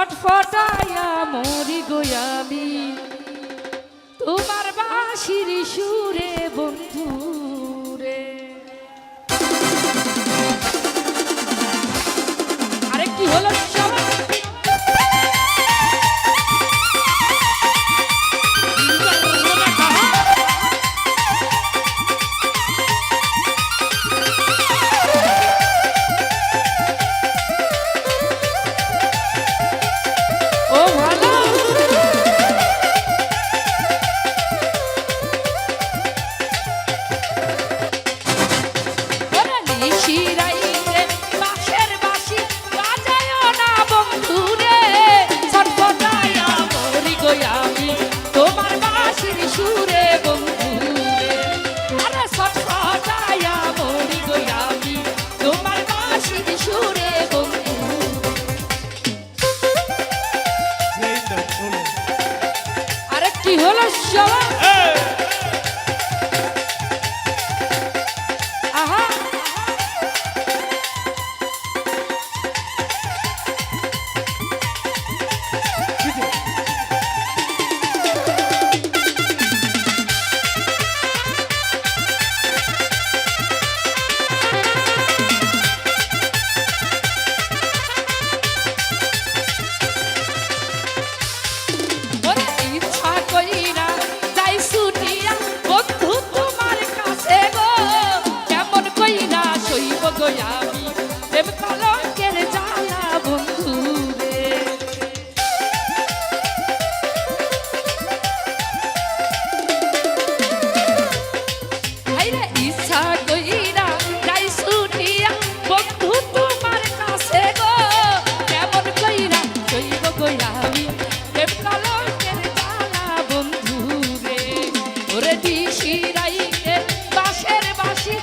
ছটফটাইয়া মরি গোয়াবি তোমার বাঁশির সুরে বন্ধু রে। আরে কি হলো কি হলো আহা আমি প্রেম কলঙ্কের জ্বালা বন্ধু রে। হাইরে ইচ্ছা কইরা যাই ছুটিয়া বন্ধু তোমার কাছে গো কেমন কইরা কইব গো আমি প্রেম কলঙ্কের জ্বালা বন্ধু রে। ওরে দিশি রাইতে বাঁশের বাঁশি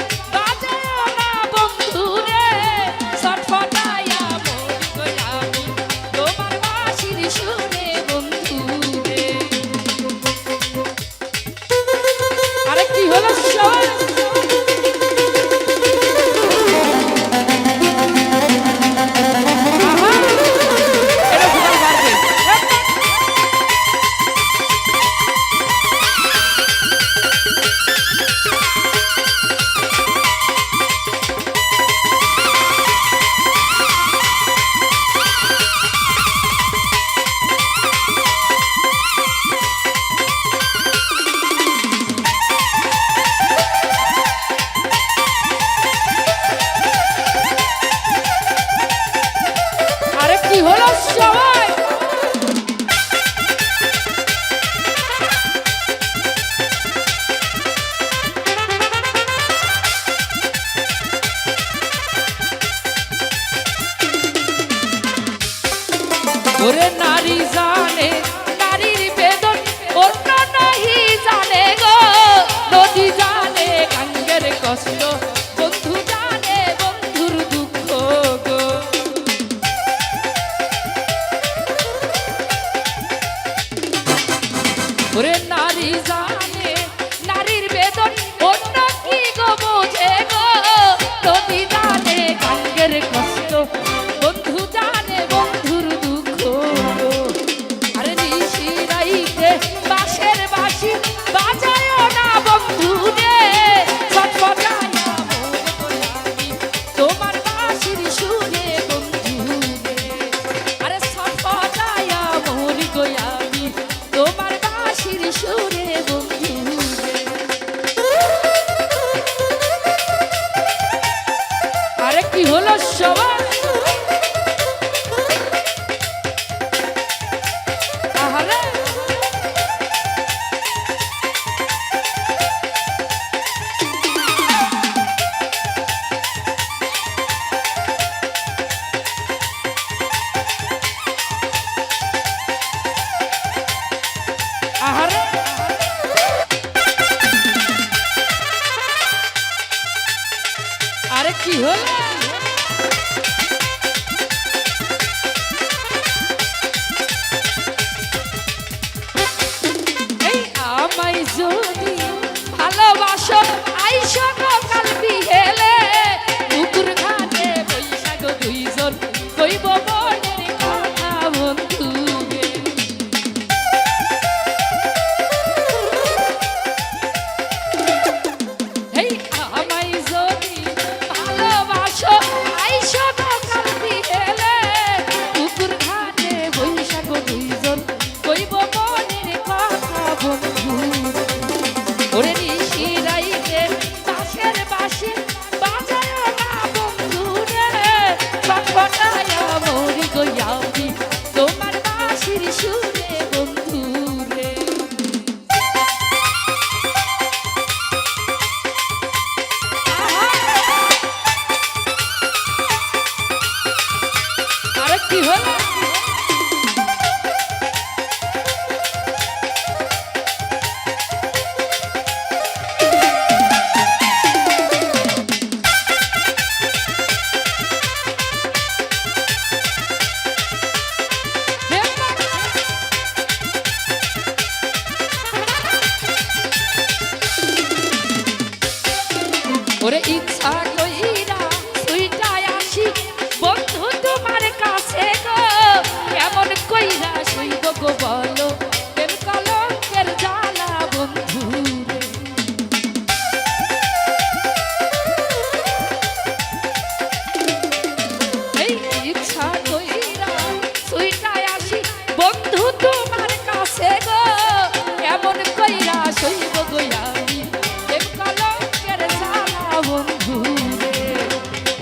ওরে নারী জানে নারীর বেদন অন্য নাহি জানে গো নদী জানে গাঙ্গের কষ্ট বন্ধু জানে বন্ধুর দুঃখ গো। ওরে নারী জানে নারীর বেদন অন্য কি গো বোঝে গো নদী জানে গাঙ্গের কষ্ট বন্ধু জানে বন্ধুর দুঃখ। আরে নিশি রাইতে বাঁশের বাঁশি বাজায় না বন্ধু রে ছটফটাইয়া মরি তোমার বাঁশির সুরে বন্ধু রে। আরে ছটফটাইয়া মরি গোয়াবি তোমার বাঁশির সুরে বন্ধু রে। আরে কি হলো সবাই আরে কি হলো কি হলো ওরে ইচ্ছা কইরা সুইটায় আসি বন্ধু তোমার কাছে গো কেমন কইরা সইব গো বলো প্রেম কলঙ্কের জ্বালা বন্ধু এই ইচ্ছা কইরা সুইটায় আসি বন্ধু তোমার কাছে গো কেমন কইরা সইব গো আমি প্রেম কলঙ্কের জ্বালা বন্ধু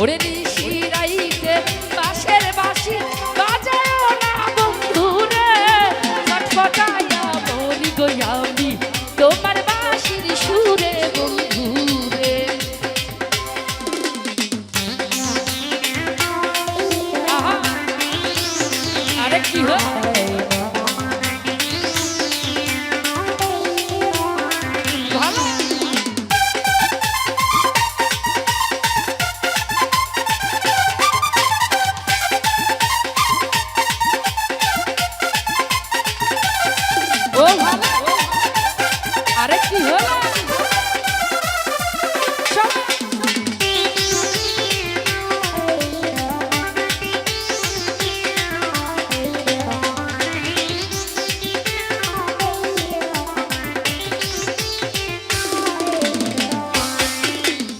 ওরে নিশি রাইতে বাঁশের বাঁশি বাজায়ও না বন্ধু রে ছটফটাইয়া বলি গো আমি তোমার বাঁশির সুরে বন্ধু রে আহা আরে কি হয় ভালো ও ভালো আরে কি হলো সব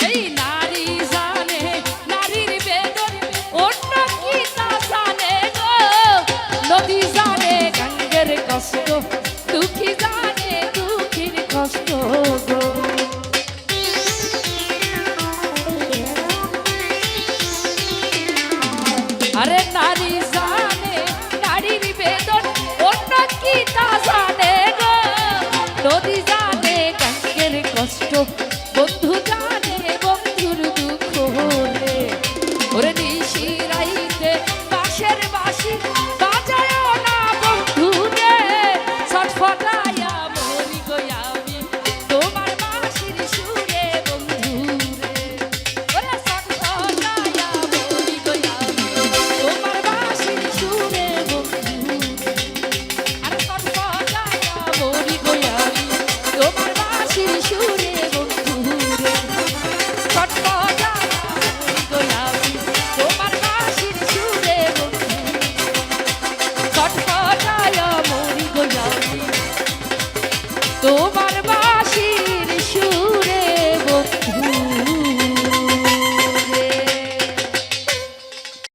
এই নারী জানে নারীর বেদন অন্য কি তা জানে গো নদী জানে গঙ্গের কষ্ট দুঃখী জানে দুঃখীর কষ্ট গো আরে নারী জানে নারীর বেদন অন্য কি তা জানে গো নদী জানে গঙ্গের কষ্ট বন্ধু জানে বন্ধুর দুঃখ রে ওরে নিশি